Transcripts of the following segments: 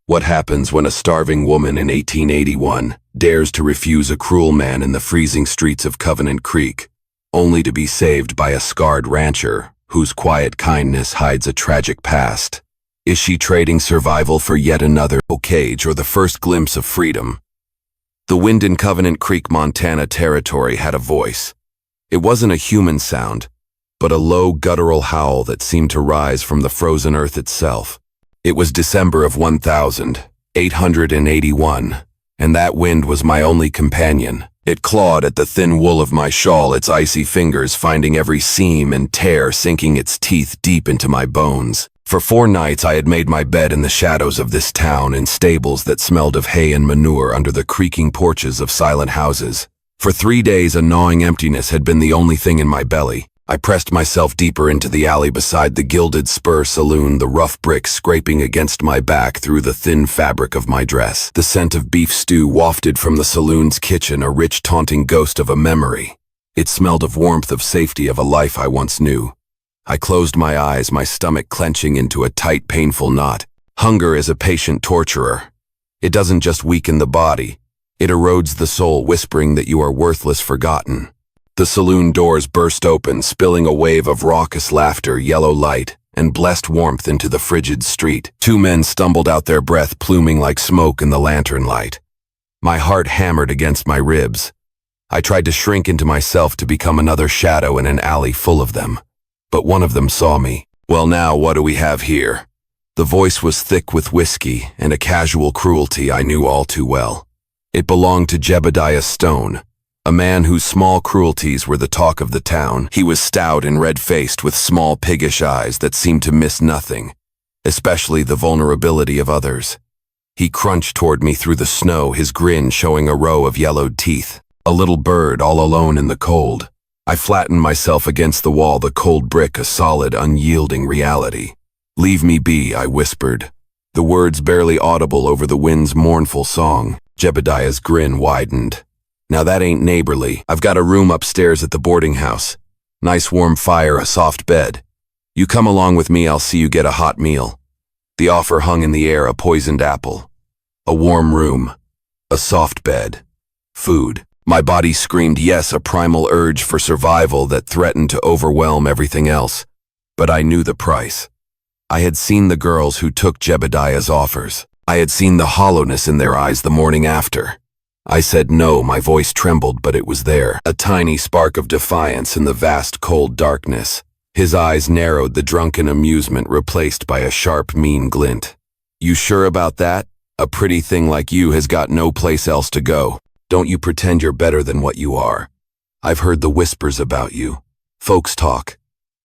What happens when a starving woman in 1881 dares to refuse a cruel man in the freezing streets of Covenant Creek, only to be saved by a scarred rancher whose quiet kindness hides a tragic past? Is she trading survival for yet another cage or the first glimpse of freedom? The wind in Covenant Creek, Montana territory had a voice. It wasn't a human sound, but a low guttural howl that seemed to rise from the frozen earth itself. It was December of 1881, and that wind was my only companion. It clawed at the thin wool of my shawl, its icy fingers finding every seam and tear, sinking its teeth deep into my bones. For 4 nights I had made my bed in the shadows of this town, in stables that smelled of hay and manure under the creaking porches of silent houses. For 3 days a gnawing emptiness had been the only thing in my belly. I pressed myself deeper into the alley beside the Gilded Spur saloon, the rough bricks scraping against my back through the thin fabric of my dress. The scent of beef stew wafted from the saloon's kitchen, a rich, taunting ghost of a memory. It smelled of warmth, of safety, of a life I once knew. I closed my eyes, my stomach clenching into a tight, painful knot. Hunger is a patient torturer. It doesn't just weaken the body. It erodes the soul, whispering that you are worthless, forgotten. The saloon doors burst open, spilling a wave of raucous laughter, yellow light, and blessed warmth into the frigid street. 2 men stumbled out, their breath pluming like smoke in the lantern light. My heart hammered against my ribs. I tried to shrink into myself, to become another shadow in an alley full of them. But one of them saw me. "Well, now what do we have here?" The voice was thick with whiskey and a casual cruelty I knew all too well. It belonged to Jebediah Stone, a man whose small cruelties were the talk of the town. He was stout and red-faced, with small piggish eyes that seemed to miss nothing, especially the vulnerability of others. He crunched toward me through the snow, his grin showing a row of yellowed teeth. A little bird all alone in the cold. I flattened myself against the wall, the cold brick a solid, unyielding reality. "Leave me be," I whispered, the words barely audible over the wind's mournful song. Jebediah's grin widened. "Now that ain't neighborly. I've got a room upstairs at the boarding house. Nice warm fire, a soft bed. You come along with me, I'll see you get a hot meal." The offer hung in the air, a poisoned apple. A warm room. A soft bed. Food. My body screamed yes, a primal urge for survival that threatened to overwhelm everything else. But I knew the price. I had seen the girls who took Jebediah's offers. I had seen the hollowness in their eyes the morning after. I said no, my voice trembled, but it was there, a tiny spark of defiance in the vast, cold darkness. His eyes narrowed, the drunken amusement replaced by a sharp, mean glint. "You sure about that? A pretty thing like you has got no place else to go. Don't you pretend you're better than what you are. I've heard the whispers about you. Folks talk."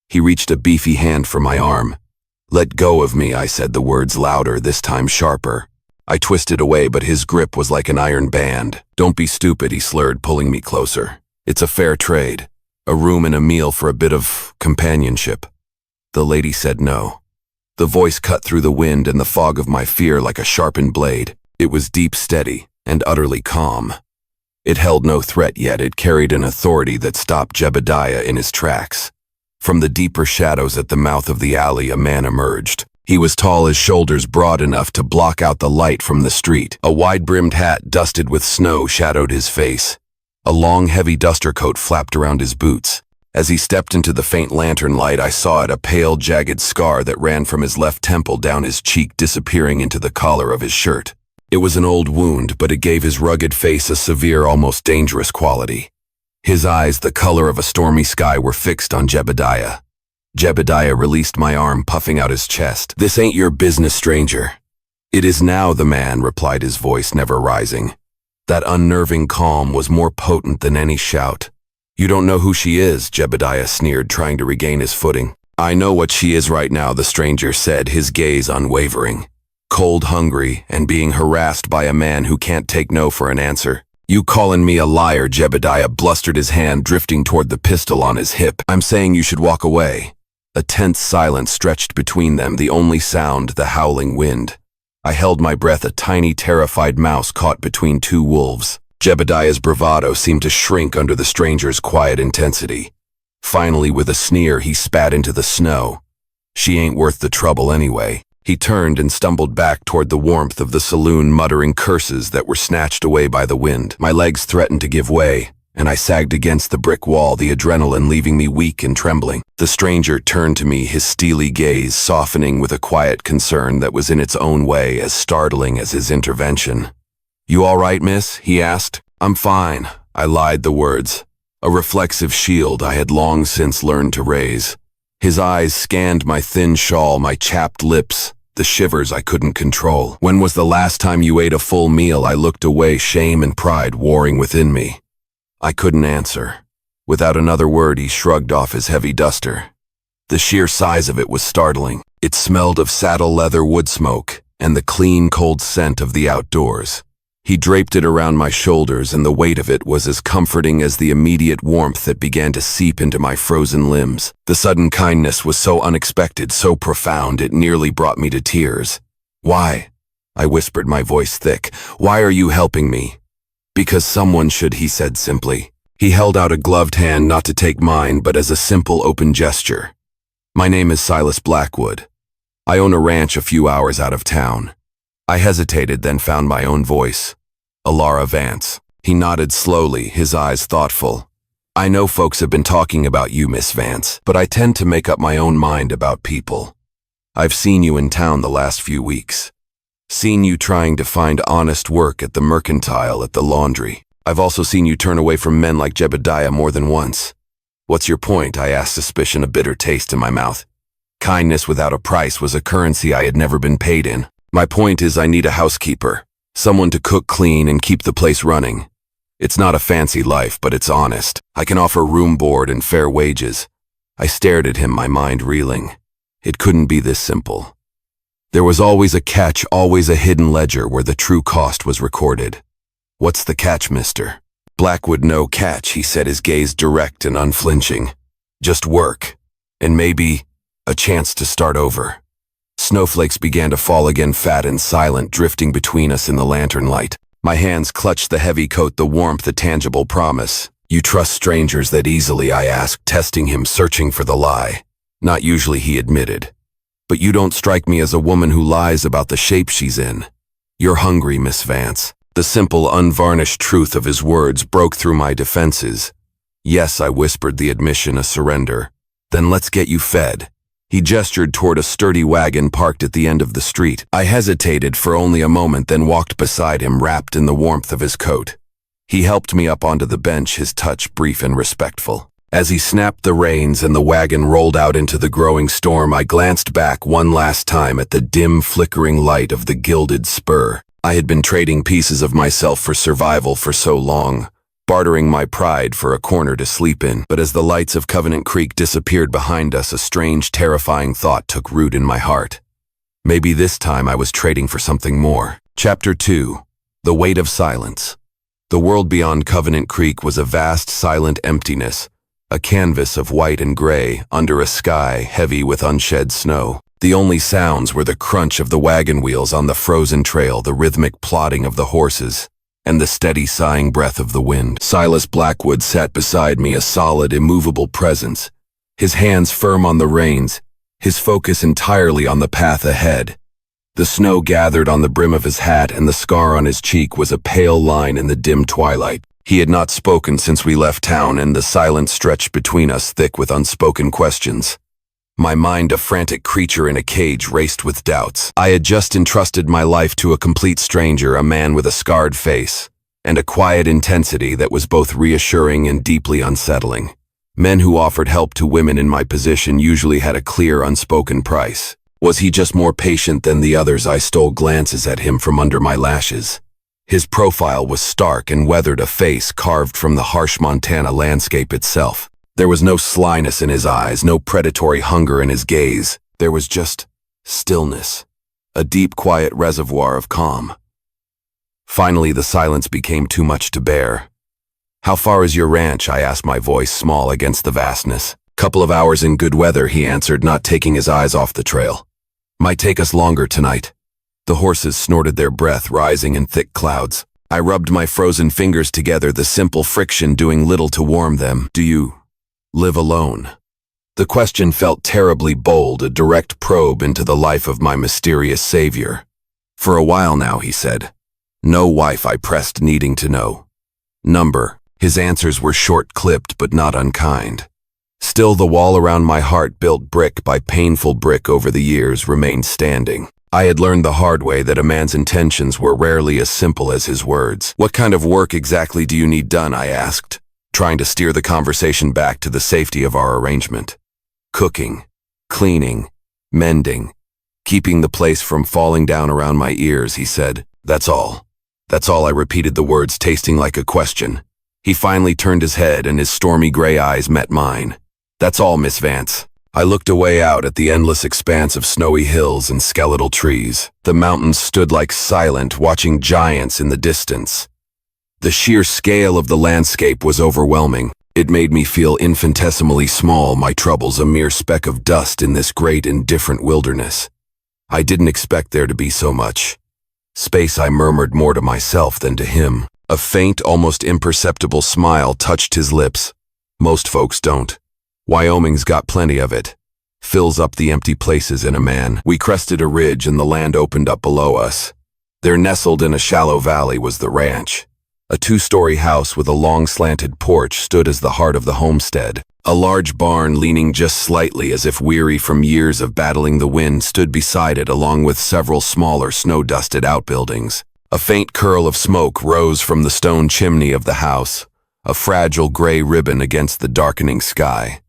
He reached a beefy hand for my arm. "Let go of me," I said, the words louder, this time sharper. I twisted away, but his grip was like an iron band. "Don't be stupid," he slurred, pulling me closer. "It's a fair trade. A room and a meal for a bit of companionship." The lady said no. The voice cut through the wind and the fog of my fear like a sharpened blade. It was deep, steady, and utterly calm. It held no threat, yet it carried an authority that stopped Jebediah in his tracks. From the deeper shadows at the mouth of the alley, a man emerged. He was tall, his shoulders broad enough to block out the light from the street. A wide-brimmed hat, dusted with snow, shadowed his face. A long, heavy duster coat flapped around his boots. As he stepped into the faint lantern light, I saw it, a pale, jagged scar that ran from his left temple down his cheek, disappearing into the collar of his shirt. It was an old wound, but it gave his rugged face a severe, almost dangerous quality. His eyes, the color of a stormy sky, were fixed on Jebediah. Jebediah released my arm, puffing out his chest. "This ain't your business, stranger." "It is now," the man replied, his voice never rising. That unnerving calm was more potent than any shout. "You don't know who she is," Jebediah sneered, trying to regain his footing. "I know what she is right now," the stranger said, his gaze unwavering. "Cold, hungry, and being harassed by a man who can't take no for an answer." "You callin' me a liar?" Jebediah blustered, his hand drifting toward the pistol on his hip. "I'm saying you should walk away." A tense silence stretched between them, the only sound the howling wind. I held my breath, a tiny, terrified mouse caught between 2 wolves. Jebediah's bravado seemed to shrink under the stranger's quiet intensity. Finally, with a sneer, he spat into the snow. "She ain't worth the trouble anyway." He turned and stumbled back toward the warmth of the saloon, muttering curses that were snatched away by the wind. My legs threatened to give way, and I sagged against the brick wall, the adrenaline leaving me weak and trembling. The stranger turned to me, his steely gaze softening with a quiet concern that was in its own way as startling as his intervention. "You all right, miss?" he asked. "I'm fine," I lied the words, a reflexive shield I had long since learned to raise. His eyes scanned my thin shawl, my chapped lips, the shivers I couldn't control. "When was the last time you ate a full meal?" I looked away, shame and pride warring within me. I couldn't answer. Without another word, he shrugged off his heavy duster. The sheer size of it was startling. It smelled of saddle leather, wood smoke, and the clean, cold scent of the outdoors. He draped it around my shoulders, and the weight of it was as comforting as the immediate warmth that began to seep into my frozen limbs. The sudden kindness was so unexpected, so profound, it nearly brought me to tears. "Why?" I whispered, my voice thick. "Why are you helping me?" "Because someone should," he said simply. He held out a gloved hand, not to take mine, but as a simple, open gesture. "My name is Silas Blackwood. I own a ranch a few hours out of town." I hesitated, then found my own voice. "Alara Vance." He nodded slowly, his eyes thoughtful. "I know folks have been talking about you, Miss Vance, but I tend to make up my own mind about people. I've seen you in town the last few weeks. Seen you trying to find honest work at the mercantile, at the laundry. I've also seen you turn away from men like Jebediah more than once. What's your point?" I asked, suspicion, a bitter taste in my mouth. Kindness without a price was a currency I had never been paid in. "My point is I need a housekeeper, someone to cook, clean, and keep the place running. It's not a fancy life, but it's honest. I can offer room, board, and fair wages." I stared at him, my mind reeling. It couldn't be this simple. There was always a catch, always a hidden ledger where the true cost was recorded. "What's the catch, mister?" "Blackwood, no catch," he said, his gaze direct and unflinching. "Just work, and maybe a chance to start over." Snowflakes began to fall again, fat and silent, drifting between us in the lantern light. My hands clutched the heavy coat, the warmth, the tangible promise. "You trust strangers that easily?" I asked, testing him, searching for the lie. "Not usually," he admitted. "But you don't strike me as a woman who lies about the shape she's in. You're hungry, Miss Vance." The simple, unvarnished truth of his words broke through my defenses. "Yes," I whispered, the admission a surrender. "Then let's get you fed." He gestured toward a sturdy wagon parked at the end of the street. I hesitated for only a moment, then walked beside him, wrapped in the warmth of his coat. He helped me up onto the bench, his touch brief and respectful. As he snapped the reins and the wagon rolled out into the growing storm, I glanced back one last time at the dim, flickering light of the gilded spur. I had been trading pieces of myself for survival for so long, bartering my pride for a corner to sleep in. But as the lights of Covenant Creek disappeared behind us, a strange, terrifying thought took root in my heart. Maybe this time I was trading for something more. Chapter 2. The Weight of Silence. The world beyond Covenant Creek was a vast, silent emptiness, a canvas of white and gray under a sky heavy with unshed snow. The only sounds were the crunch of the wagon wheels on the frozen trail, the rhythmic plodding of the horses, and the steady sighing breath of the wind. Silas Blackwood sat beside me, a solid, immovable presence, his hands firm on the reins, his focus entirely on the path ahead. The snow gathered on the brim of his hat, and the scar on his cheek was a pale line in the dim twilight. He had not spoken since we left town, and the silence stretched between us, thick with unspoken questions. My mind, a frantic creature in a cage, raced with doubts. I had just entrusted my life to a complete stranger, a man with a scarred face, and a quiet intensity that was both reassuring and deeply unsettling. Men who offered help to women in my position usually had a clear, unspoken price. Was he just more patient than the others? I stole glances at him from under my lashes. His profile was stark and weathered, a face carved from the harsh Montana landscape itself. There was no slyness in his eyes, no predatory hunger in his gaze. There was just stillness, a deep, quiet reservoir of calm. Finally, the silence became too much to bear. "How far is your ranch?" I asked, my voice small against the vastness. "Couple of hours in good weather," he answered, not taking his eyes off the trail. "Might take us longer tonight." The horses snorted, their breath rising in thick clouds. I rubbed my frozen fingers together, the simple friction doing little to warm them. "Do you live alone?" The question felt terribly bold, a direct probe into the life of my mysterious savior. For a while now, he said. No wife, I pressed, needing to know. Number. His answers were short-clipped but not unkind. Still, the wall around my heart, built brick by painful brick over the years, remained standing. I had learned the hard way that a man's intentions were rarely as simple as his words. What kind of work exactly do you need done, I asked, trying to steer the conversation back to the safety of our arrangement. Cooking, cleaning, mending, keeping the place from falling down around my ears, he said. That's all. That's all, I repeated, the words tasting like a question. He finally turned his head and his stormy gray eyes met mine. That's all, Miss Vance. I looked away out at the endless expanse of snowy hills and skeletal trees. The mountains stood like silent, watching giants in the distance. The sheer scale of the landscape was overwhelming. It made me feel infinitesimally small, my troubles a mere speck of dust in this great indifferent wilderness. I didn't expect there to be so much space, I murmured, more to myself than to him. A faint, almost imperceptible smile touched his lips. Most folks don't. Wyoming's got plenty of it. Fills up the empty places in a man. We crested a ridge and the land opened up below us. There, nestled in a shallow valley, was the ranch. A two-story house with a long slanted porch stood as the heart of the homestead. A large barn, leaning just slightly as if weary from years of battling the wind, stood beside it, along with several smaller snow-dusted outbuildings. A faint curl of smoke rose from the stone chimney of the house, a fragile gray ribbon against the darkening sky.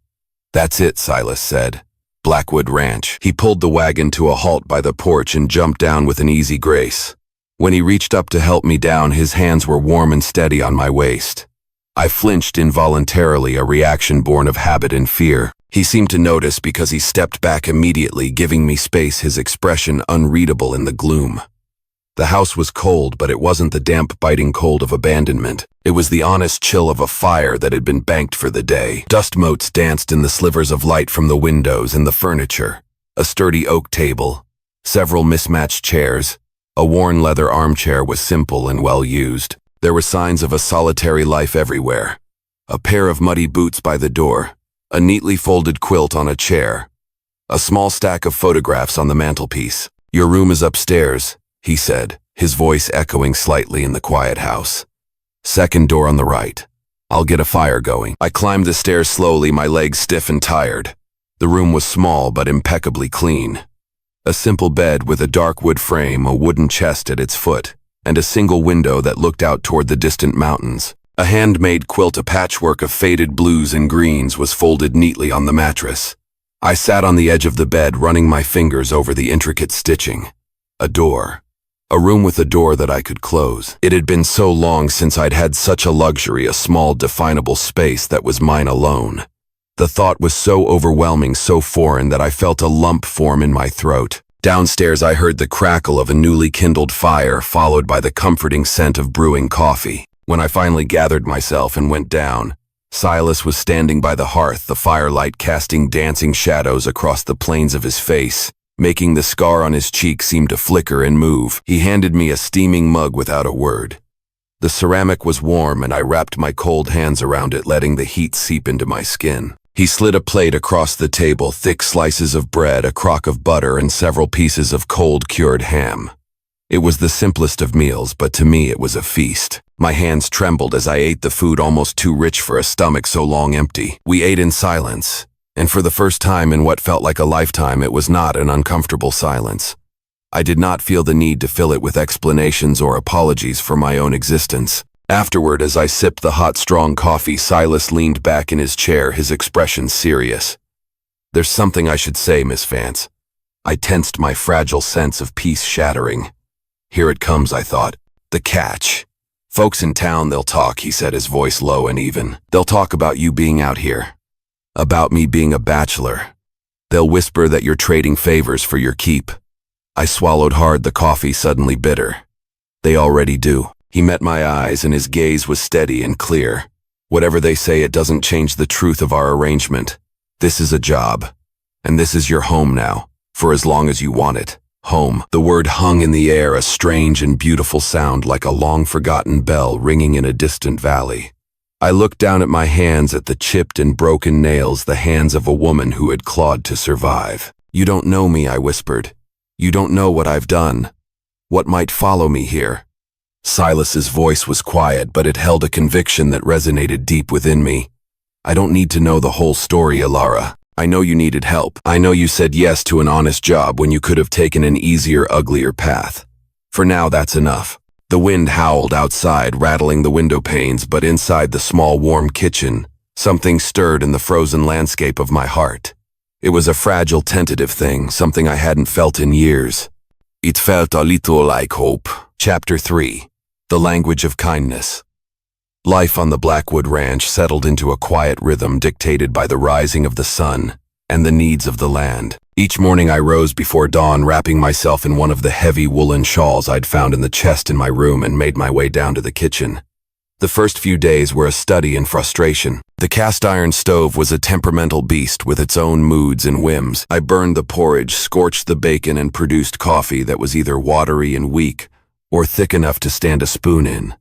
That's it, Silas said. Blackwood Ranch. He pulled the wagon to a halt by the porch and jumped down with an easy grace. When he reached up to help me down, his hands were warm and steady on my waist. I flinched involuntarily, a reaction born of habit and fear. He seemed to notice because he stepped back immediately, giving me space, his expression unreadable in the gloom. The house was cold, but it wasn't the damp, biting cold of abandonment. It was the honest chill of a fire that had been banked for the day. Dust motes danced in the slivers of light from the windows and the furniture. A sturdy oak table, several mismatched chairs, a worn leather armchair was simple and well used. There were signs of a solitary life everywhere. A pair of muddy boots by the door, a neatly folded quilt on a chair, a small stack of photographs on the mantelpiece. Your room is upstairs, he said, his voice echoing slightly in the quiet house. Second door on the right. I'll get a fire going. I climbed the stairs slowly, my legs stiff and tired. The room was small but impeccably clean. A simple bed with a dark wood frame, a wooden chest at its foot, and a single window that looked out toward the distant mountains. A handmade quilt, a patchwork of faded blues and greens, was folded neatly on the mattress. I sat on the edge of the bed, running my fingers over the intricate stitching. A door. A room with a door that I could close. It had been so long since I'd had such a luxury, a small, definable space that was mine alone. The thought was so overwhelming, so foreign, that I felt a lump form in my throat. Downstairs, I heard the crackle of a newly kindled fire, followed by the comforting scent of brewing coffee. When I finally gathered myself and went down, Silas was standing by the hearth, the firelight casting dancing shadows across the planes of his face, making the scar on his cheek seem to flicker and move. He handed me a steaming mug without a word. The ceramic was warm, and I wrapped my cold hands around it, letting the heat seep into my skin. He slid a plate across the table, thick slices of bread, a crock of butter, and several pieces of cold cured ham. It was the simplest of meals, but to me it was a feast. My hands trembled as I ate the food, almost too rich for a stomach so long empty. We ate in silence, and for the first time in what felt like a lifetime, it was not an uncomfortable silence. I did not feel the need to fill it with explanations or apologies for my own existence. Afterward, as I sipped the hot, strong coffee, Silas leaned back in his chair, his expression serious. "There's something I should say, Miss Vance." I tensed, my fragile sense of peace shattering. Here it comes, I thought. The catch. "Folks in town, they'll talk," he said, his voice low and even. "They'll talk about you being out here. About me being a bachelor. They'll whisper that you're trading favors for your keep." I swallowed hard, the coffee suddenly bitter. "They already do." He met my eyes, and his gaze was steady and clear. "Whatever they say, it doesn't change the truth of our arrangement. This is a job. And this is your home now, for as long as you want it. Home." The word hung in the air, a strange and beautiful sound, like a long-forgotten bell ringing in a distant valley. I looked down at my hands, at the chipped and broken nails, the hands of a woman who had clawed to survive. "You don't know me," I whispered. "You don't know what I've done. What might follow me here?" Silas's voice was quiet, but it held a conviction that resonated deep within me. "I don't need to know the whole story, Alara. I know you needed help. I know you said yes to an honest job when you could have taken an easier, uglier path. For now, that's enough." The wind howled outside, rattling the window panes, but inside the small, warm kitchen, something stirred in the frozen landscape of my heart. It was a fragile, tentative thing, something I hadn't felt in years. It felt a little like hope. Chapter 3. The Language of Kindness. Life on the Blackwood Ranch settled into a quiet rhythm dictated by the rising of the sun and the needs of the land. Each morning I rose before dawn, wrapping myself in one of the heavy woolen shawls I'd found in the chest in my room, and made my way down to the kitchen. The first few days were a study in frustration. The cast-iron stove was a temperamental beast with its own moods and whims. I burned the porridge, scorched the bacon, and produced coffee that was either watery and weak or thick enough to stand a spoon in.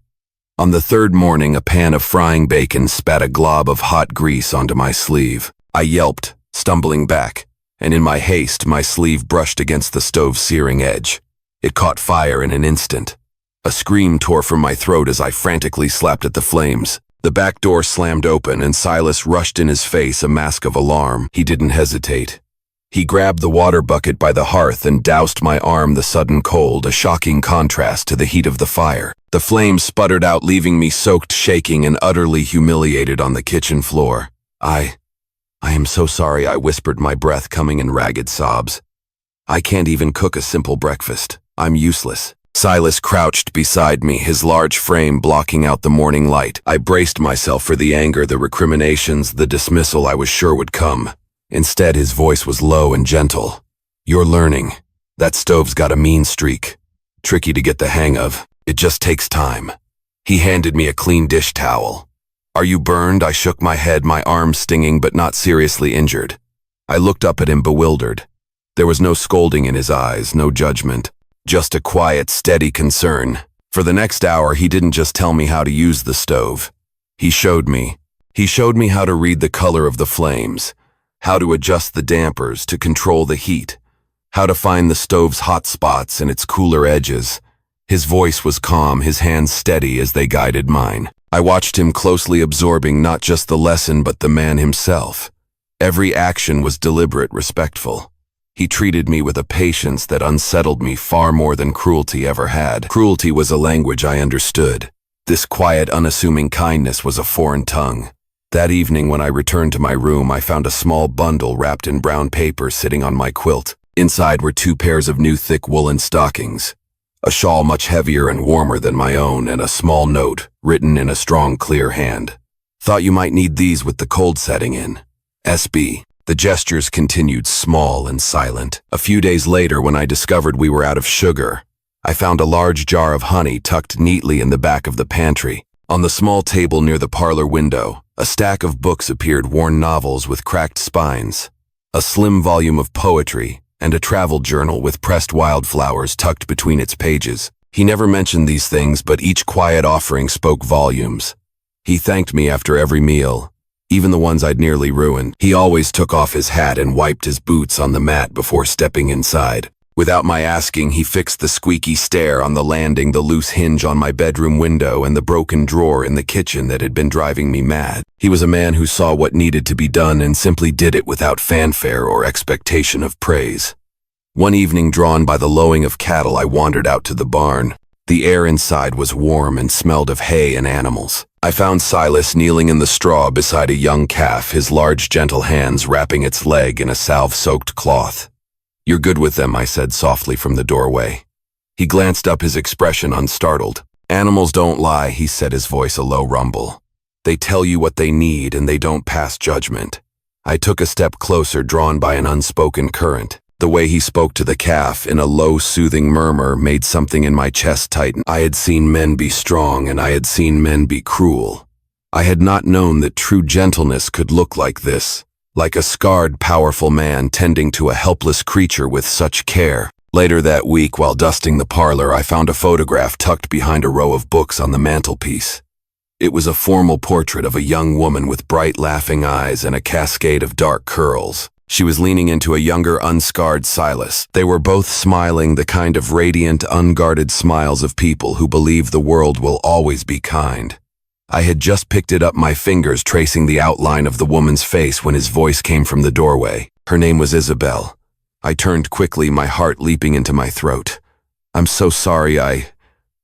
On the third morning, a pan of frying bacon spat a glob of hot grease onto my sleeve. I yelped, stumbling back, and in my haste, my sleeve brushed against the stove's searing edge. It caught fire in an instant. A scream tore from my throat as I frantically slapped at the flames. The back door slammed open, and Silas rushed in, his face a mask of alarm. He didn't hesitate. He grabbed the water bucket by the hearth and doused my arm, the sudden cold, a shocking contrast to the heat of the fire. The flames sputtered out, leaving me soaked, shaking, and utterly humiliated on the kitchen floor. I am so sorry," I whispered, my breath coming in ragged sobs. "I can't even cook a simple breakfast. I'm useless." Silas crouched beside me, his large frame blocking out the morning light. I braced myself for the anger, the recriminations, the dismissal I was sure would come. Instead, his voice was low and gentle. "You're learning. That stove's got a mean streak. Tricky to get the hang of. It just takes time." He handed me a clean dish towel. "Are you burned?" I shook my head, my arm stinging but not seriously injured. I looked up at him, bewildered. There was no scolding in his eyes, no judgment, just a quiet, steady concern. For the next hour, he didn't just tell me how to use the stove. He showed me. He showed me how to read the color of the flames, how to adjust the dampers to control the heat, how to find the stove's hot spots and its cooler edges. His voice was calm, his hands steady as they guided mine. I watched him closely, absorbing not just the lesson but the man himself. Every action was deliberate, respectful. He treated me with a patience that unsettled me far more than cruelty ever had. Cruelty was a language I understood. This quiet, unassuming kindness was a foreign tongue. That evening, when I returned to my room, I found a small bundle wrapped in brown paper sitting on my quilt. Inside were 2 pairs of new thick woolen stockings, a shawl much heavier and warmer than my own, and a small note written in a strong, clear hand. "Thought you might need these with the cold setting in. SB." The gestures continued, small and silent. A few days later, when I discovered we were out of sugar, I found a large jar of honey tucked neatly in the back of the pantry. On the small table near the parlor window, a stack of books appeared, worn novels with cracked spines, a slim volume of poetry, and a travel journal with pressed wildflowers tucked between its pages. He never mentioned these things, but each quiet offering spoke volumes. He thanked me after every meal, even the ones I'd nearly ruined. He always took off his hat and wiped his boots on the mat before stepping inside. Without my asking, he fixed the squeaky stair on the landing, the loose hinge on my bedroom window, and the broken drawer in the kitchen that had been driving me mad. He was a man who saw what needed to be done and simply did it without fanfare or expectation of praise. One evening, drawn by the lowing of cattle, I wandered out to the barn. The air inside was warm and smelled of hay and animals. I found Silas kneeling in the straw beside a young calf, his large, gentle hands wrapping its leg in a salve-soaked cloth. "You're good with them," I said softly from the doorway. He glanced up, his expression unstartled. "Animals don't lie," he said, his voice a low rumble. "They tell you what they need, and they don't pass judgment." I took a step closer, drawn by an unspoken current. The way he spoke to the calf, in a low, soothing murmur, made something in my chest tighten. I had seen men be strong, and I had seen men be cruel. I had not known that true gentleness could look like this, like a scarred, powerful man tending to a helpless creature with such care. Later that week, while dusting the parlor, I found a photograph tucked behind a row of books on the mantelpiece. It was a formal portrait of a young woman with bright laughing eyes and a cascade of dark curls. She was leaning into a younger, unscarred Silas. They were both smiling, the kind of radiant, unguarded smiles of people who believe the world will always be kind. I had just picked it up, my fingers tracing the outline of the woman's face, when his voice came from the doorway. Her name was Isabel. I turned quickly, my heart leaping into my throat. "I'm so sorry, I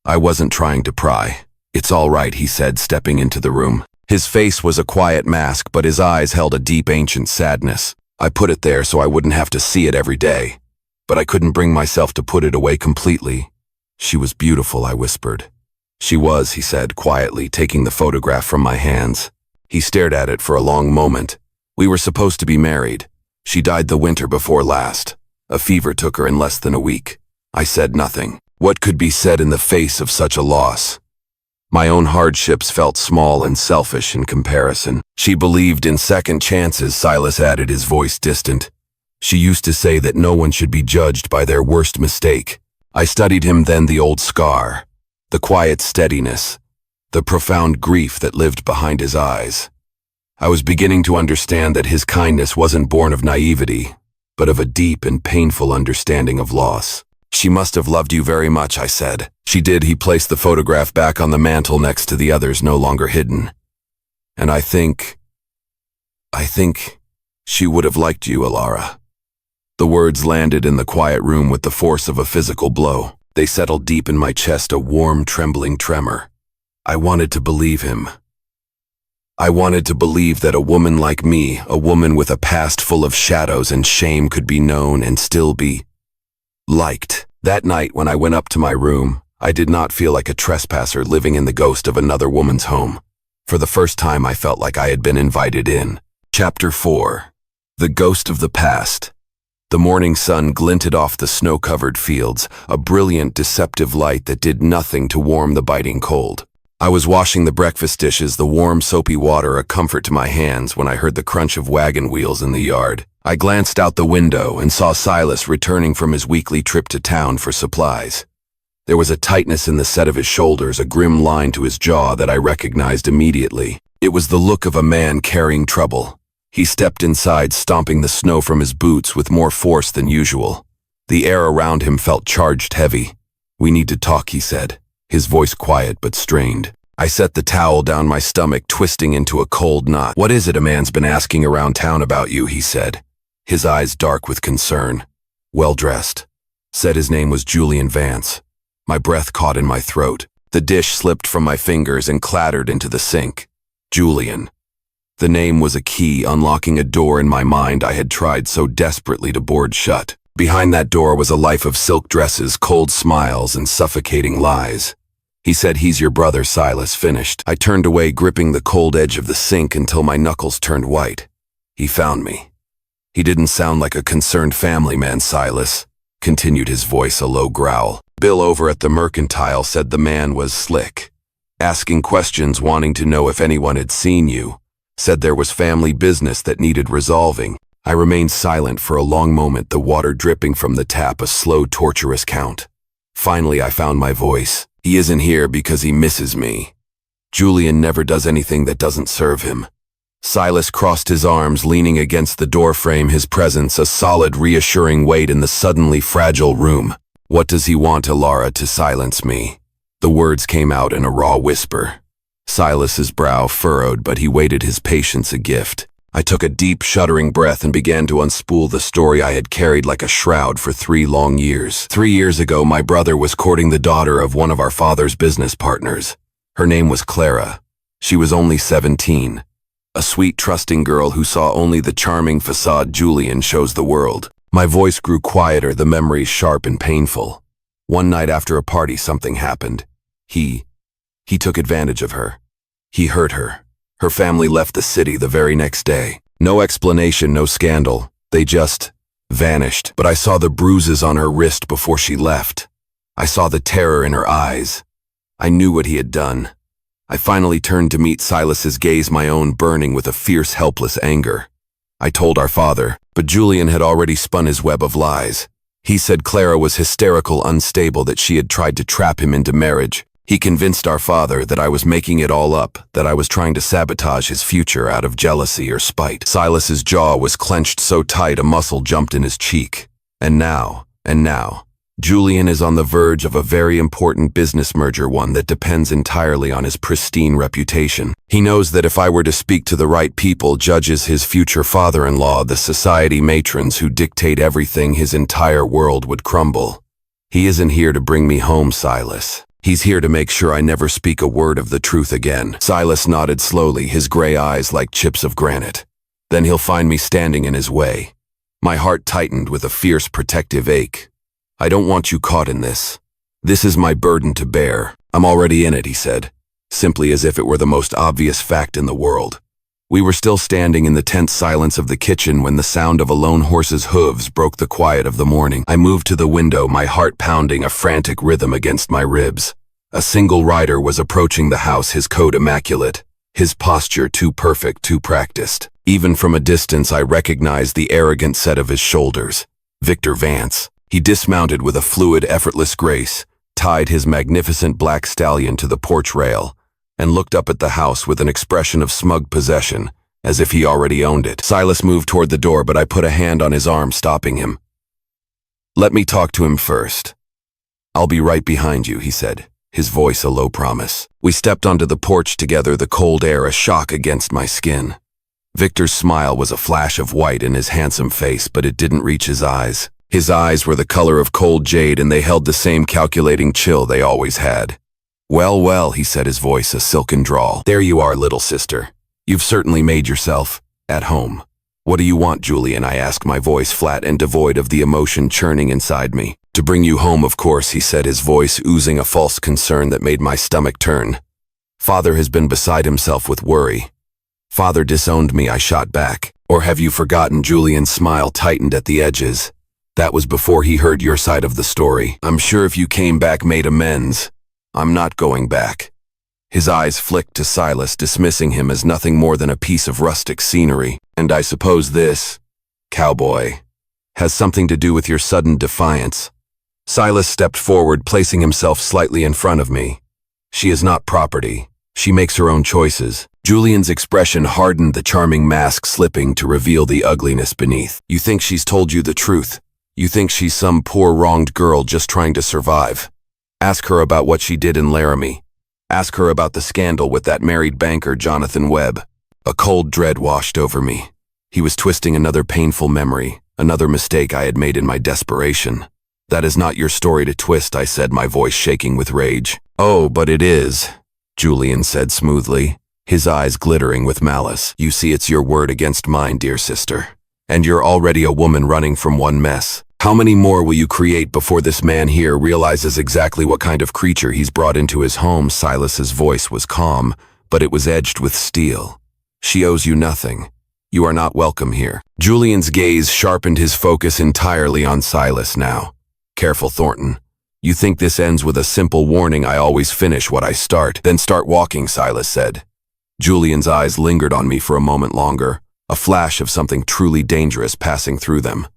wasn't trying to pry." "It's all right," he said, stepping into the room. His face was a quiet mask, but his eyes held a deep, ancient sadness. I put it there so I wouldn't have to see it every day. But I couldn't bring myself to put it away completely. "She was beautiful," I whispered. "She was," he said quietly, taking the photograph from my hands. He stared at it for a long moment. "We were supposed to be married. She died the winter before last. A fever took her in less than a week." I said nothing. What could be said in the face of such a loss? My own hardships felt small and selfish in comparison. "She believed in second chances," Silas added, his voice distant. "She used to say that no one should be judged by their worst mistake." I studied him then, the old scar, the quiet steadiness, the profound grief that lived behind his eyes. I was beginning to understand that his kindness wasn't born of naivety, but of a deep and painful understanding of loss. "She must have loved you very much," I said. "She did." He placed the photograph back on the mantel next to the others, no longer hidden. "And I think she would have liked you, Alara." The words landed in the quiet room with the force of a physical blow. They settled deep in my chest, a warm, trembling tremor. I wanted to believe him. I wanted to believe that a woman like me, a woman with a past full of shadows and shame, could be known and still be liked. That night, when I went up to my room, I did not feel like a trespasser living in the ghost of another woman's home. For the first time, I felt like I had been invited in. Chapter 4. The Ghost of the Past. The morning sun glinted off the snow-covered fields, a brilliant, deceptive light that did nothing to warm the biting cold. I was washing the breakfast dishes, the warm, soapy water a comfort to my hands, when I heard the crunch of wagon wheels in the yard. I glanced out the window and saw Silas returning from his weekly trip to town for supplies. There was a tightness in the set of his shoulders, a grim line to his jaw that I recognized immediately. It was the look of a man carrying trouble. He stepped inside, stomping the snow from his boots with more force than usual. The air around him felt charged heavy. "We need to talk," he said, his voice quiet but strained. I set the towel down, my stomach twisting into a cold knot. "What is it? A man's been asking around town about you," he said, his eyes dark with concern. Well-dressed. Said his name was Julian Vance. My breath caught in my throat. The dish slipped from my fingers and clattered into the sink. Julian. The name was a key unlocking a door in my mind I had tried so desperately to board shut. Behind that door was a life of silk dresses, cold smiles, and suffocating lies. He said, "He's your brother," Silas finished. I turned away, gripping the cold edge of the sink until my knuckles turned white. "He found me." "He didn't sound like a concerned family man, Silas," continued his voice, a low growl. "Bill over at the Mercantile said the man was slick, asking questions, wanting to know if anyone had seen you. Said there was family business that needed resolving." I remained silent for a long moment, the water dripping from the tap, a slow, torturous count. Finally, I found my voice. "He isn't here because he misses me. Julian never does anything that doesn't serve him." Silas crossed his arms, leaning against the doorframe, his presence a solid, reassuring weight in the suddenly fragile room. "What does he want, Alara, to silence me?" The words came out in a raw whisper. Silas's brow furrowed, but he waited, his patience a gift. I took a deep, shuddering breath and began to unspool the story I had carried like a shroud for 3 long years. 3 years ago, my brother was courting the daughter of one of our father's business partners. Her name was Clara. She was only 17. A sweet, trusting girl who saw only the charming facade Julian shows the world. My voice grew quieter, the memories sharp and painful. One night after a party, something happened. He took advantage of her. He hurt her. Her family left the city the very next day. No explanation, no scandal. They just vanished. But I saw the bruises on her wrist before she left. I saw the terror in her eyes. I knew what he had done. I finally turned to meet Silas's gaze, my own burning with a fierce, helpless anger. I told our father, but Julian had already spun his web of lies. He said Clara was hysterical, unstable, that she had tried to trap him into marriage. He convinced our father that I was making it all up, that I was trying to sabotage his future out of jealousy or spite. Silas's jaw was clenched so tight a muscle jumped in his cheek. And now, Julian is on the verge of a very important business merger, one that depends entirely on his pristine reputation. He knows that if I were to speak to the right people, judges, his future father-in-law, the society matrons who dictate everything, his entire world would crumble. He isn't here to bring me home, Silas. He's here to make sure I never speak a word of the truth again. Silas nodded slowly, his gray eyes like chips of granite. Then he'll find me standing in his way. My heart tightened with a fierce protective ache. I don't want you caught in this. This is my burden to bear. I'm already in it, he said, simply as if it were the most obvious fact in the world. We were still standing in the tense silence of the kitchen when the sound of a lone horse's hooves broke the quiet of the morning. I moved to the window, my heart pounding a frantic rhythm against my ribs. A single rider was approaching the house, his coat immaculate, his posture too perfect, too practiced. Even from a distance, I recognized the arrogant set of his shoulders. Victor Vance. He dismounted with a fluid, effortless grace, tied his magnificent black stallion to the porch rail, and looked up at the house with an expression of smug possession, as if he already owned it. Silas moved toward the door, but I put a hand on his arm, stopping him. Let me talk to him first. I'll be right behind you, he said, his voice a low promise. We stepped onto the porch together, the cold air a shock against my skin. Victor's smile was a flash of white in his handsome face, but it didn't reach his eyes. His eyes were the color of cold jade, and they held the same calculating chill they always had. Well, he said, his voice a silken drawl. There you are, little sister. You've certainly made yourself at home. What do you want, Julian? I asked, my voice flat and devoid of the emotion churning inside me. To bring you home, of course, he said, his voice oozing a false concern that made my stomach turn. Father has been beside himself with worry. Father disowned me, I shot back. Or have you forgotten? Julian's smile tightened at the edges. That was before he heard your side of the story. I'm sure if you came back, made amends. I'm not going back. His eyes flicked to Silas, dismissing him as nothing more than a piece of rustic scenery. And I suppose this, Cowboy, has something to do with your sudden defiance. Silas stepped forward, placing himself slightly in front of me. She is not property. She makes her own choices. Julian's expression hardened, the charming mask slipping to reveal the ugliness beneath. You think she's told you the truth? You think she's some poor wronged girl just trying to survive? Ask her about what she did in Laramie. Ask her about the scandal with that married banker, Jonathan Webb. A cold dread washed over me. He was twisting another painful memory, another mistake I had made in my desperation. That is not your story to twist, I said, my voice shaking with rage. Oh, but it is, Julian said smoothly, his eyes glittering with malice. You see, it's your word against mine, dear sister. And you're already a woman running from one mess. How many more will you create before this man here realizes exactly what kind of creature he's brought into his home? Silas's voice was calm, but it was edged with steel. She owes you nothing. You are not welcome here. Julian's gaze sharpened, his focus entirely on Silas now. Careful, Thornton. You think this ends with a simple warning? I always finish what I start. Then start walking, Silas said. Julian's eyes lingered on me for a moment longer, a flash of something truly dangerous passing through them.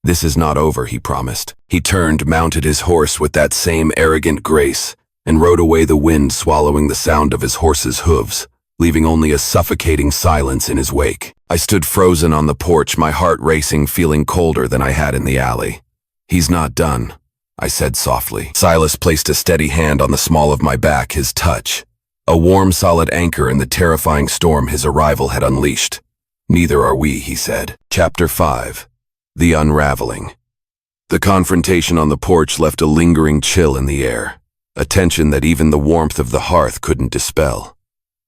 This is not over, he promised. He turned, mounted his horse with that same arrogant grace, and rode away, the wind swallowing the sound of his horse's hooves, leaving only a suffocating silence in his wake. I stood frozen on the porch, my heart racing, feeling colder than I had in the alley. He's not done, I said softly. Silas placed a steady hand on the small of my back, his touch, a warm, solid anchor in the terrifying storm his arrival had unleashed. Neither are we, he said. Chapter 5. The Unraveling. The confrontation on the porch left a lingering chill in the air, a tension that even the warmth of the hearth couldn't dispel.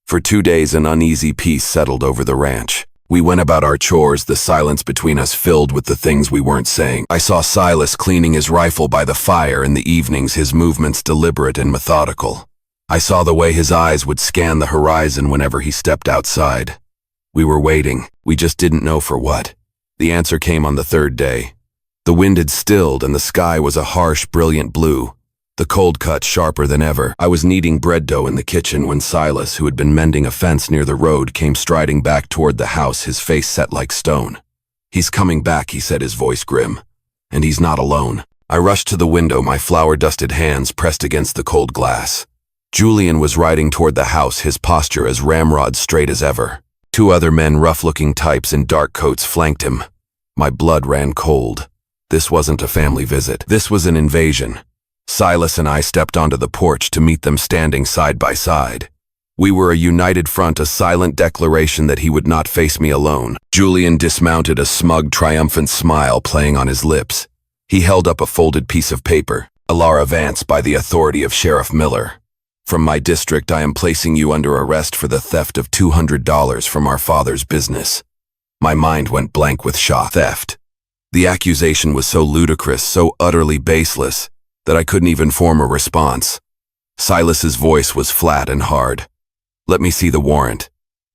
For 2 days, an uneasy peace settled over the ranch. We went about our chores, the silence between us filled with the things we weren't saying. I saw Silas cleaning his rifle by the fire in the evenings, his movements deliberate and methodical. I saw the way his eyes would scan the horizon whenever he stepped outside. We were waiting. We just didn't know for what. The answer came on the 3rd day. The wind had stilled and the sky was a harsh, brilliant blue, the cold cut sharper than ever. I was kneading bread dough in the kitchen when Silas, who had been mending a fence near the road, came striding back toward the house, his face set like stone. He's coming back, he said, his voice grim. And he's not alone. I rushed to the window, my flour-dusted hands pressed against the cold glass. Julian was riding toward the house, his posture as ramrod straight as ever. 2 other men, rough-looking types in dark coats, flanked him. My blood ran cold. This wasn't a family visit. This was an invasion. Silas and I stepped onto the porch to meet them standing side by side. We were a united front, a silent declaration that he would not face me alone. Julian dismounted, a smug, triumphant smile playing on his lips. He held up a folded piece of paper. Alara Vance, by the authority of Sheriff Miller. From my district, I am placing you under arrest for the theft of $200 from our father's business. My mind went blank with shock. Theft. The accusation was so ludicrous, so utterly baseless, that I couldn't even form a response. Silas's voice was flat and hard. Let me see the warrant.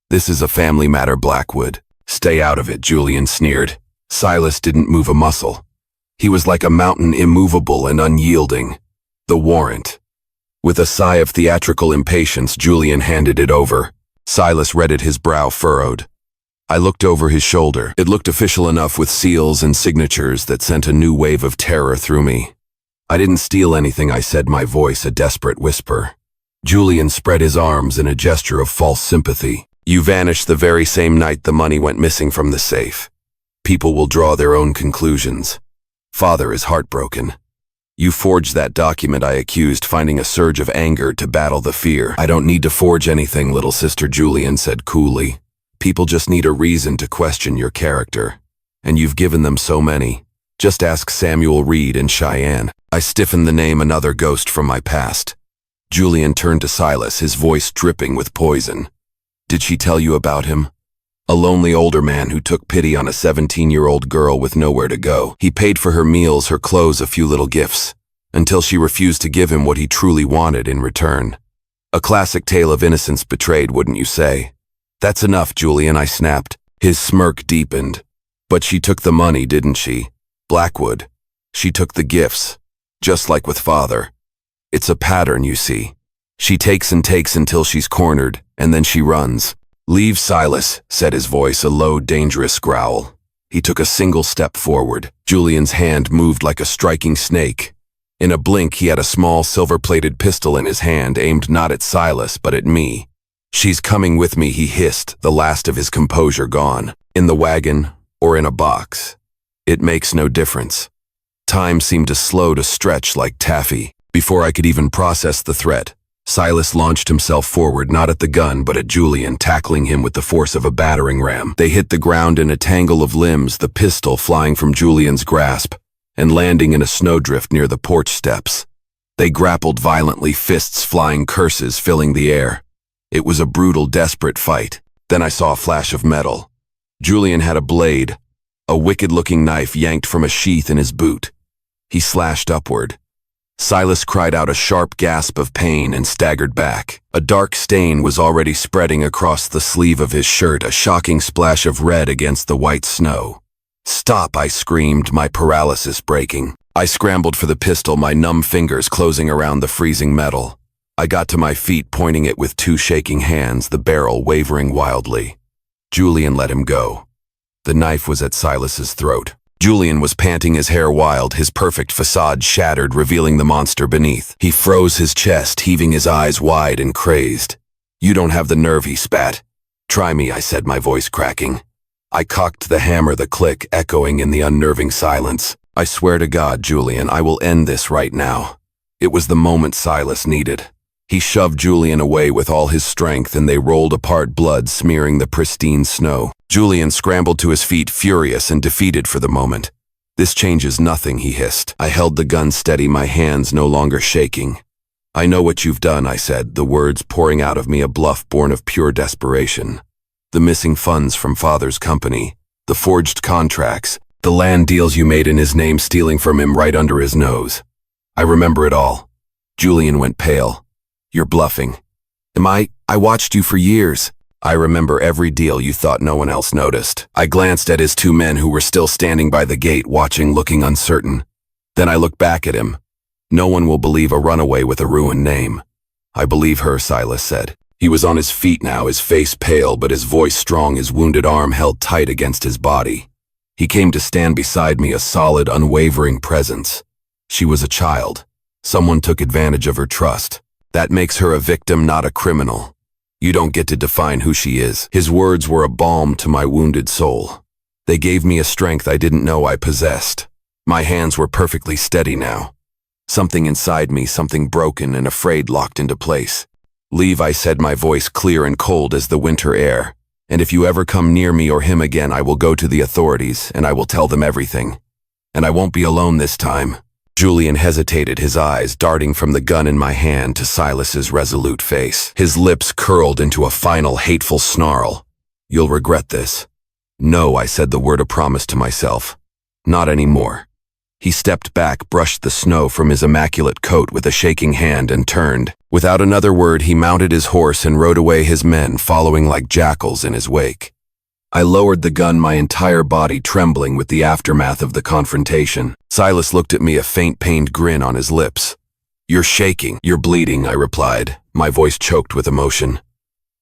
This is a family matter, Blackwood. Stay out of it, Julian sneered. Silas didn't move a muscle. He was like a mountain, immovable and unyielding. The warrant. With a sigh of theatrical impatience, Julian handed it over. Silas read it, his brow furrowed. I looked over his shoulder. It looked official enough, with seals and signatures that sent a new wave of terror through me. I didn't steal anything, I said, my voice a desperate whisper. Julian spread his arms in a gesture of false sympathy. You vanished the very same night the money went missing from the safe. People will draw their own conclusions. Father is heartbroken. You forged that document I accused, finding a surge of anger to battle the fear. I don't need to forge anything, little sister, Julian said coolly. People just need a reason to question your character. And you've given them so many. Just ask Samuel Reed in Cheyenne. I stiffened the name, another ghost from my past. Julian turned to Silas, his voice dripping with poison. Did she tell you about him? A lonely older man who took pity on a 17-year-old girl with nowhere to go. He paid for her meals, her clothes, a few little gifts, until she refused to give him what he truly wanted in return. A classic tale of innocence betrayed, wouldn't you say? That's enough, Julian, I snapped. His smirk deepened. But she took the money, didn't she? Blackwood. She took the gifts, just like with father. It's a pattern, you see. She takes and takes until she's cornered, and then she runs. Leave, Silas, said his voice, a low, dangerous growl. He took a single step forward. Julian's hand moved like a striking snake. In a blink, he had a small, silver-plated pistol in his hand, aimed not at Silas, but at me. She's coming with me, he hissed, the last of his composure gone. In the wagon, or in a box. It makes no difference. Time seemed to slow, to stretch like taffy. Before I could even process the threat, Silas launched himself forward, not at the gun, but at Julian, tackling him with the force of a battering ram. They hit the ground in a tangle of limbs, the pistol flying from Julian's grasp and landing in a snowdrift near the porch steps. They grappled violently, fists flying, curses filling the air. It was a brutal, desperate fight. Then I saw a flash of metal. Julian had a blade, a wicked-looking knife yanked from a sheath in his boot. He slashed upward. Silas cried out a sharp gasp of pain and staggered back. A dark stain was already spreading across the sleeve of his shirt, a shocking splash of red against the white snow. Stop, I screamed, my paralysis breaking. I scrambled for the pistol, my numb fingers closing around the freezing metal. I got to my feet, pointing it with 2 shaking hands, the barrel wavering wildly. Julian let him go. The knife was at Silas's throat. Julian was panting, his hair wild, his perfect facade shattered, revealing the monster beneath. He froze his chest, heaving his eyes wide and crazed. You don't have the nerve, he spat. Try me, I said, my voice cracking. I cocked the hammer, the click echoing in the unnerving silence. I swear to God, Julian, I will end this right now. It was the moment Silas needed. He shoved Julian away with all his strength, and they rolled apart, blood smearing the pristine snow. Julian scrambled to his feet, furious and defeated for the moment. This changes nothing, he hissed. I held the gun steady, my hands no longer shaking. I know what you've done, I said, the words pouring out of me, a bluff born of pure desperation. The missing funds from father's company, the forged contracts, the land deals you made in his name, stealing from him right under his nose. I remember it all. Julian went pale. You're bluffing. I watched you for years. I remember every deal you thought no one else noticed. I glanced at his 2 men who were still standing by the gate, watching, looking uncertain. Then I looked back at him. No one will believe a runaway with a ruined name. I believe her, Silas said. He was on his feet now, his face pale, but his voice strong, his wounded arm held tight against his body. He came to stand beside me, a solid, unwavering presence. She was a child. Someone took advantage of her trust. That makes her a victim, not a criminal. You don't get to define who she is." His words were a balm to my wounded soul. They gave me a strength I didn't know I possessed. My hands were perfectly steady now. Something inside me, something broken and afraid, locked into place. "Leave," I said, my voice clear and cold as the winter air. "And if you ever come near me or him again, I will go to the authorities and I will tell them everything. And I won't be alone this time." Julian hesitated, his eyes darting from the gun in my hand to Silas's resolute face. His lips curled into a final hateful snarl. "You'll regret this." "No," I said, the word of promise to myself. "Not anymore." He stepped back, brushed the snow from his immaculate coat with a shaking hand, and turned. Without another word, he mounted his horse and rode away, his men following like jackals in his wake. I lowered the gun, my entire body trembling with the aftermath of the confrontation. Silas looked at me, a faint, pained grin on his lips. "You're shaking. You're bleeding," I replied, my voice choked with emotion.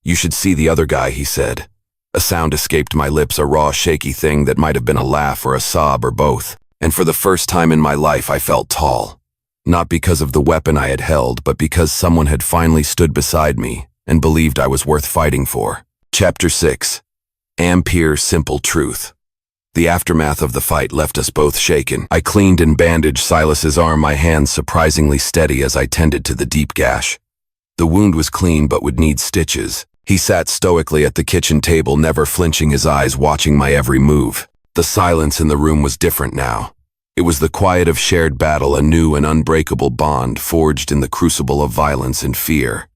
"You should see the other guy," he said. A sound escaped my lips, a raw, shaky thing that might have been a laugh or a sob or both. And for the first time in my life, I felt tall. Not because of the weapon I had held, but because someone had finally stood beside me and believed I was worth fighting for. Chapter 6. Ampere Simple Truth. The aftermath of the fight left us both shaken. I cleaned and bandaged Silas's arm, my hands surprisingly steady as I tended to the deep gash. The wound was clean but would need stitches. He sat stoically at the kitchen table, never flinching, his eyes watching my every move. The silence in the room was different now. It was the quiet of shared battle, a new and unbreakable bond forged in the crucible of violence and fear.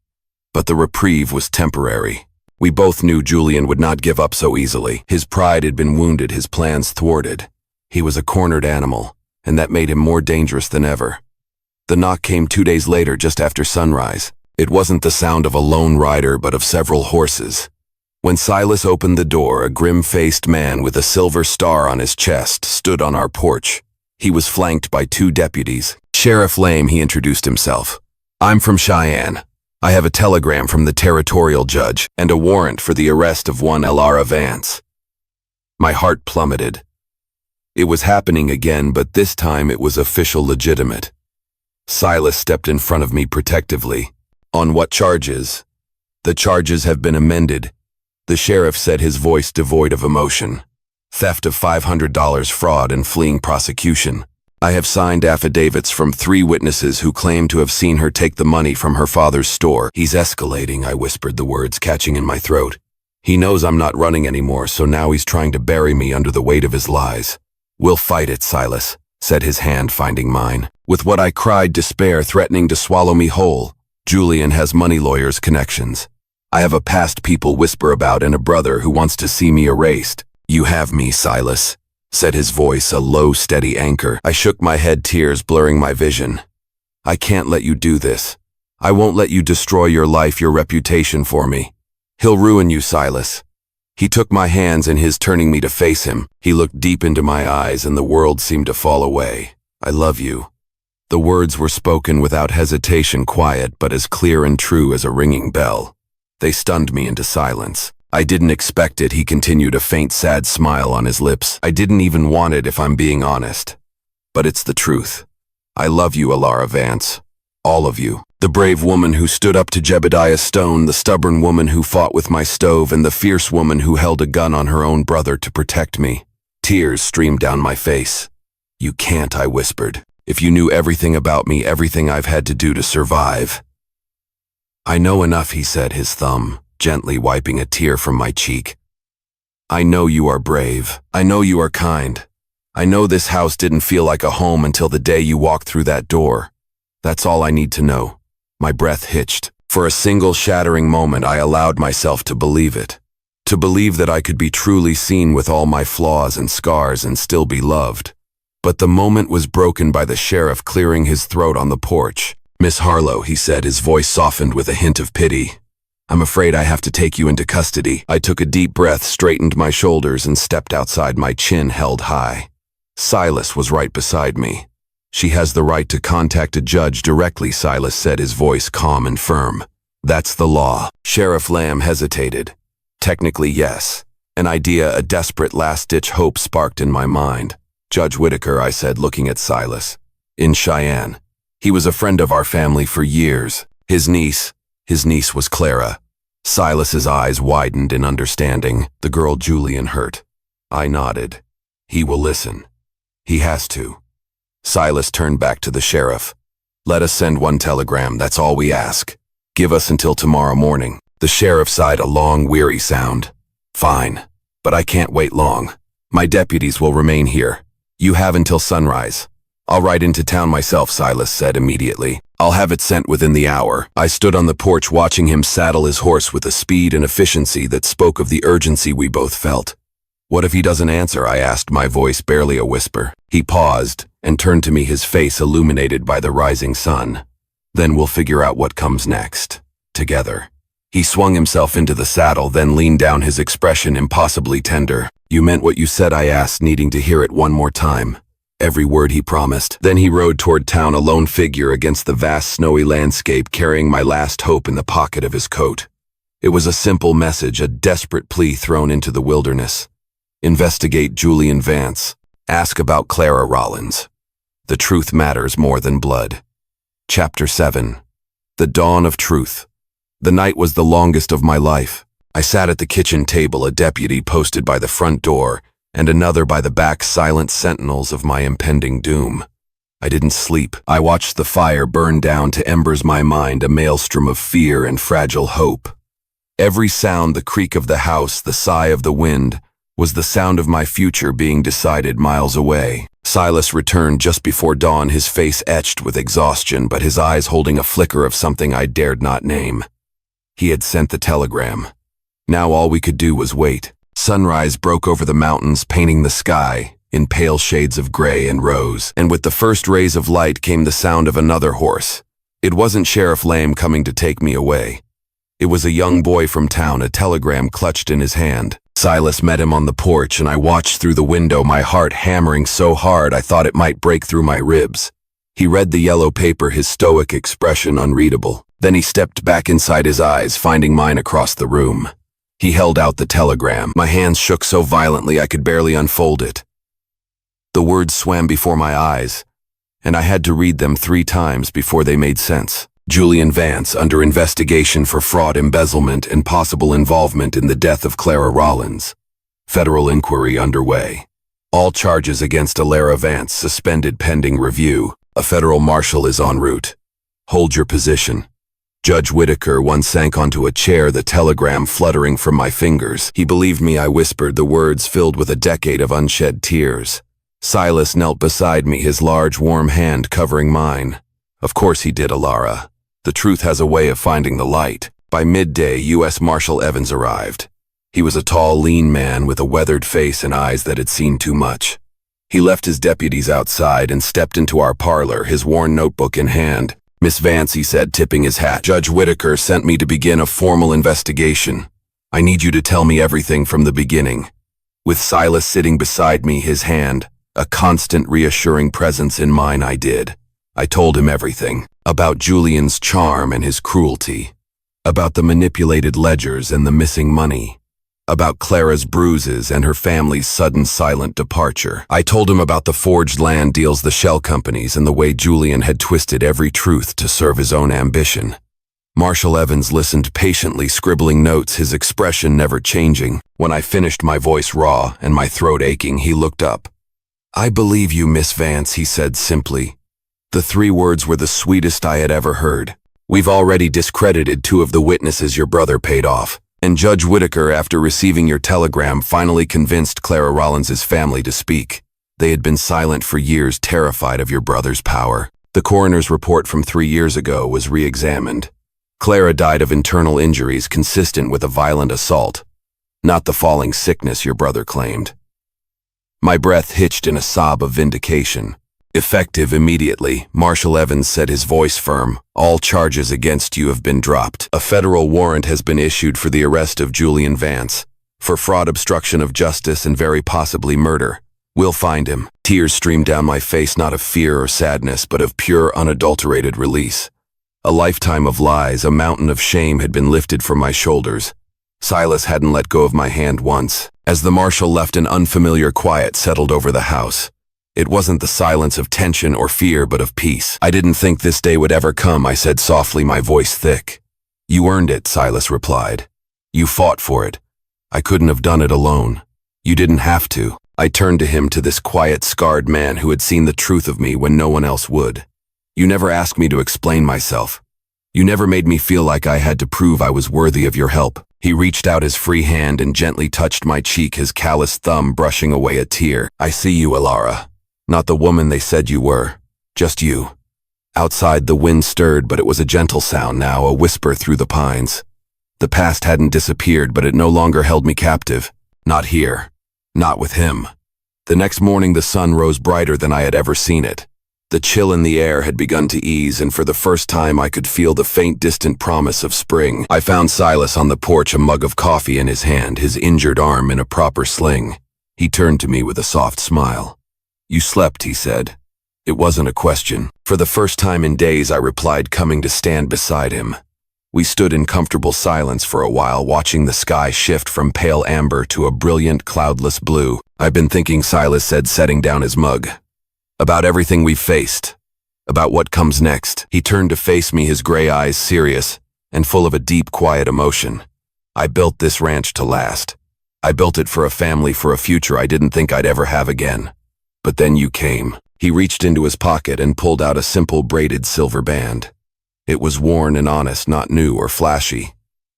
But the reprieve was temporary. We both knew Julian would not give up so easily. His pride had been wounded, his plans thwarted. He was a cornered animal, and that made him more dangerous than ever. The knock came 2 days later, just after sunrise. It wasn't the sound of a lone rider, but of several horses. When Silas opened the door, a grim-faced man with a silver star on his chest stood on our porch. He was flanked by 2 deputies. "Sheriff Lame," he introduced himself. "I'm from Cheyenne. I have a telegram from the territorial judge and a warrant for the arrest of one Elara Vance." My heart plummeted. It was happening again, but this time it was official, legitimate. Silas stepped in front of me protectively. "On what charges?" "The charges have been amended," the sheriff said, his voice devoid of emotion. "Theft of $500, fraud, and fleeing prosecution. I have signed affidavits from 3 witnesses who claim to have seen her take the money from her father's store." "He's escalating," I whispered, the words catching in my throat. "He knows I'm not running anymore, so now he's trying to bury me under the weight of his lies." "We'll fight it, Silas," said his hand finding mine. With what I cried, despair threatening to swallow me whole. "Julian has money lawyers' connections. I have a past people whisper about and a brother who wants to see me erased." "You have me, Silas," said his voice, a low, steady anchor. I shook my head, tears blurring my vision. "I can't let you do this. I won't let you destroy your life, your reputation for me. He'll ruin you, Silas." He took my hands in his, turning me to face him. He looked deep into my eyes and the world seemed to fall away. "I love you." The words were spoken without hesitation, quiet but as clear and true as a ringing bell. They stunned me into silence. "I didn't expect it," he continued, a faint, sad smile on his lips. "I didn't even want it, if I'm being honest. But it's the truth. I love you, Elara Vance. All of you. The brave woman who stood up to Jebediah Stone, the stubborn woman who fought with my stove, and the fierce woman who held a gun on her own brother to protect me." Tears streamed down my face. "You can't," I whispered. "If you knew everything about me, everything I've had to do to survive." "I know enough," he said, his thumb gently wiping a tear from my cheek. "I know you are brave. I know you are kind. I know this house didn't feel like a home until the day you walked through that door. That's all I need to know." My breath hitched. For a single shattering moment, I allowed myself to believe it. To believe that I could be truly seen with all my flaws and scars and still be loved. But the moment was broken by the sheriff clearing his throat on the porch. "Miss Harlow," he said, his voice softened with a hint of pity. "I'm afraid I have to take you into custody." I took a deep breath, straightened my shoulders, and stepped outside, my chin held high. Silas was right beside me. "She has the right to contact a judge directly," Silas said, his voice calm and firm. "That's the law." Sheriff Lamb hesitated. "Technically, yes." An idea, a desperate last-ditch hope sparked in my mind. "Judge Whitaker," I said, looking at Silas. "In Cheyenne. He was a friend of our family for years." His niece was Clara. Silas's eyes widened in understanding. The girl Julian hurt. I nodded. He will listen. He has to. Silas turned back to the sheriff. Let us send one telegram, that's all we ask. Give us until tomorrow morning. The sheriff sighed a long, weary sound. Fine, but I can't wait long. My deputies will remain here. You have until sunrise. I'll ride into town myself, Silas said immediately. I'll have it sent within the hour. I stood on the porch watching him saddle his horse with a speed and efficiency that spoke of the urgency we both felt. What if he doesn't answer? I asked, my voice barely a whisper. He paused and turned to me, his face illuminated by the rising sun. Then we'll figure out what comes next. Together. He swung himself into the saddle, then leaned down, his expression impossibly tender. You meant what you said? I asked, needing to hear it one more time. Every word, he promised. Then he rode toward town, a lone figure against the vast snowy landscape, carrying my last hope in the pocket of his coat. It was a simple message, a desperate plea thrown into the wilderness. Investigate Julian Vance. Ask about Clara Rollins. The truth matters more than blood. Chapter 7. The Dawn of Truth. The night was the longest of my life. I sat at the kitchen table, a deputy posted by the front door, and another by the back, silent sentinels of my impending doom. I didn't sleep. I watched the fire burn down to embers, my mind a maelstrom of fear and fragile hope. Every sound, the creak of the house, the sigh of the wind, was the sound of my future being decided miles away. Silas returned just before dawn, his face etched with exhaustion, but his eyes holding a flicker of something I dared not name. He had sent the telegram. Now all we could do was wait. Sunrise broke over the mountains, painting the sky in pale shades of gray and rose, and with the first rays of light came the sound of another horse. It wasn't Sheriff Lame coming to take me away. It was a young boy from town, a telegram clutched in his hand. Silas met him on the porch, and I watched through the window, my heart hammering so hard I thought it might break through my ribs. He read the yellow paper, his stoic expression unreadable. Then he stepped back inside, his eyes finding mine across the room. He held out the telegram. My hands shook so violently I could barely unfold it. The words swam before my eyes, and I had to read them 3 times before they made sense. Julian Vance under investigation for fraud, embezzlement, and possible involvement in the death of Clara Rollins. Federal inquiry underway. All charges against Alara Vance suspended pending review. A federal marshal is en route. Hold your position. Judge Whitaker. One sank onto a chair, the telegram fluttering from my fingers. He believed me, I whispered, the words filled with a decade of unshed tears. Silas knelt beside me, his large warm hand covering mine. Of course he did, Alara. The truth has a way of finding the light. By midday, U.S. Marshal Evans arrived. He was a tall, lean man with a weathered face and eyes that had seen too much. He left his deputies outside and stepped into our parlor, his worn notebook in hand. Miss Vance, he said, tipping his hat, Judge Whitaker sent me to begin a formal investigation. I need you to tell me everything from the beginning. With Silas sitting beside me, his hand, a constant reassuring presence in mine, I did. I told him everything. About Julian's charm and his cruelty. About the manipulated ledgers and the missing money. About Clara's bruises and her family's sudden silent departure. I told him about the forged land deals, the shell companies, and the way Julian had twisted every truth to serve his own ambition. Marshal Evans listened patiently, scribbling notes, his expression never changing. When I finished, my voice raw and my throat aching, he looked up. I believe you, Miss Vance, he said simply. The 3 words were the sweetest I had ever heard. We've already discredited 2 of the witnesses your brother paid off. And Judge Whitaker, after receiving your telegram, finally convinced Clara Rollins's family to speak. They had been silent for years, terrified of your brother's power. The coroner's report from 3 years ago was re-examined. Clara died of internal injuries consistent with a violent assault, not the falling sickness your brother claimed. My breath hitched in a sob of vindication. Effective immediately, Marshal Evans said, his voice firm. All charges against you have been dropped. A federal warrant has been issued for the arrest of Julian Vance, for fraud, obstruction of justice, and very possibly murder. We'll find him. Tears streamed down my face, not of fear or sadness, but of pure, unadulterated release. A lifetime of lies, a mountain of shame had been lifted from my shoulders. Silas hadn't let go of my hand once. As the marshal left, an unfamiliar quiet settled over the house. It wasn't the silence of tension or fear, but of peace. I didn't think this day would ever come, I said softly, my voice thick. You earned it, Silas replied. You fought for it. I couldn't have done it alone. You didn't have to. I turned to him, to this quiet, scarred man who had seen the truth of me when no one else would. You never asked me to explain myself. You never made me feel like I had to prove I was worthy of your help. He reached out his free hand and gently touched my cheek, his calloused thumb brushing away a tear. I see you, Alara. Not the woman they said you were. Just you. Outside the wind stirred, but it was a gentle sound now, a whisper through the pines. The past hadn't disappeared, but it no longer held me captive. Not here. Not with him. The next morning the sun rose brighter than I had ever seen it. The chill in the air had begun to ease, and for the first time I could feel the faint, distant promise of spring. I found Silas on the porch, a mug of coffee in his hand, his injured arm in a proper sling. He turned to me with a soft smile. You slept, he said. It wasn't a question. For the first time in days, I replied, coming to stand beside him. We stood in comfortable silence for a while, watching the sky shift from pale amber to a brilliant, cloudless blue. I've been thinking, Silas said, setting down his mug. About everything we've faced. About what comes next. He turned to face me, his gray eyes serious and full of a deep, quiet emotion. I built this ranch to last. I built it for a family, for a future I didn't think I'd ever have again. But then you came. He reached into his pocket and pulled out a simple braided silver band. It was worn and honest, not new or flashy.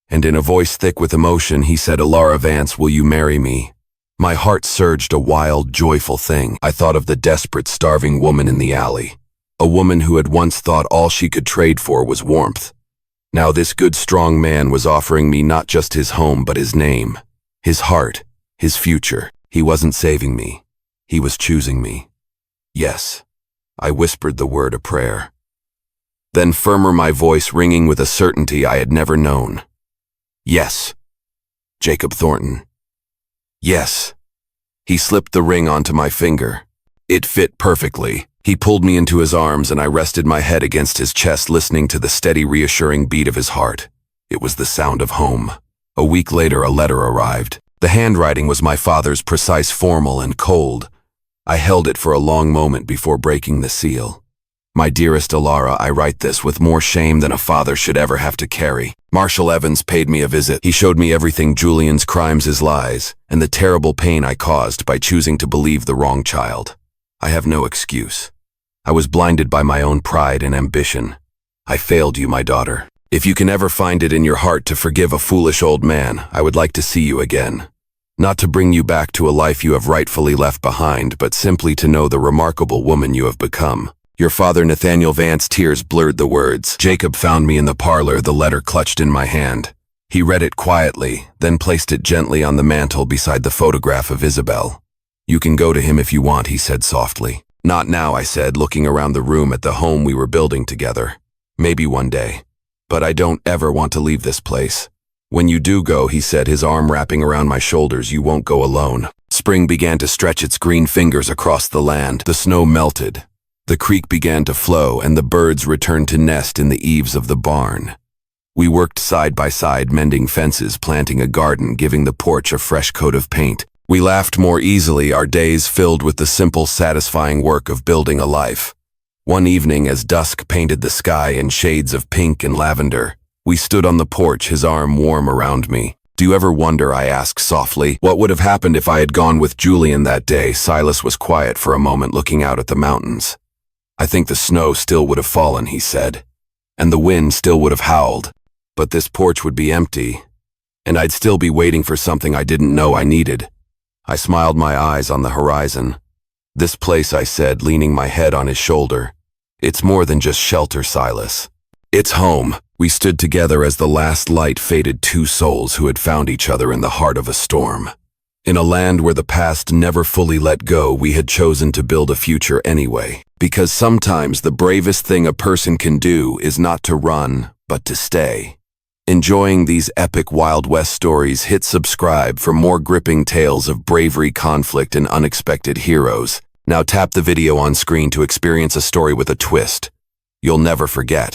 And in a voice thick with emotion, he said, Alara Vance, will you marry me? My heart surged, a wild, joyful thing. I thought of the desperate, starving woman in the alley. A woman who had once thought all she could trade for was warmth. Now this good, strong man was offering me not just his home, but his name, his heart, his future. He wasn't saving me. He was choosing me. Yes. I whispered the word, a prayer. Then firmer, my voice ringing with a certainty I had never known. Yes. Jacob Thornton. Yes. He slipped the ring onto my finger. It fit perfectly. He pulled me into his arms and I rested my head against his chest, listening to the steady, reassuring beat of his heart. It was the sound of home. A week later, a letter arrived. The handwriting was my father's, precise, formal, and cold. I held it for a long moment before breaking the seal. My dearest Alara, I write this with more shame than a father should ever have to carry. Marshal Evans paid me a visit. He showed me everything, Julian's crimes, his lies, and the terrible pain I caused by choosing to believe the wrong child. I have no excuse. I was blinded by my own pride and ambition. I failed you, my daughter. If you can ever find it in your heart to forgive a foolish old man, I would like to see you again. Not to bring you back to a life you have rightfully left behind, but simply to know the remarkable woman you have become. Your father, Nathaniel Vance. Tears blurred the words. Jacob found me in the parlor, the letter clutched in my hand. He read it quietly, then placed it gently on the mantel beside the photograph of Isabel. You can go to him if you want, he said softly. Not now, I said, looking around the room at the home we were building together. Maybe one day. But I don't ever want to leave this place. When you do go, he said, his arm wrapping around my shoulders, you won't go alone. Spring began to stretch its green fingers across the land. The snow melted. The creek began to flow, and the birds returned to nest in the eaves of the barn. We worked side by side, mending fences, planting a garden, giving the porch a fresh coat of paint. We laughed more easily, our days filled with the simple, satisfying work of building a life. One evening, as dusk painted the sky in shades of pink and lavender, we stood on the porch, his arm warm around me. Do you ever wonder, I asked softly, what would have happened if I had gone with Julian that day? Silas was quiet for a moment, looking out at the mountains. I think the snow still would have fallen, he said, and the wind still would have howled, but this porch would be empty, and I'd still be waiting for something I didn't know I needed. I smiled, my eyes on the horizon. This place, I said, leaning my head on his shoulder. It's more than just shelter, Silas. It's home. We stood together as the last light faded, two souls who had found each other in the heart of a storm. In a land where the past never fully let go, we had chosen to build a future anyway. Because sometimes the bravest thing a person can do is not to run, but to stay. Enjoying these epic Wild West stories? Hit subscribe for more gripping tales of bravery, conflict, and unexpected heroes. Now tap the video on screen to experience a story with a twist you'll never forget.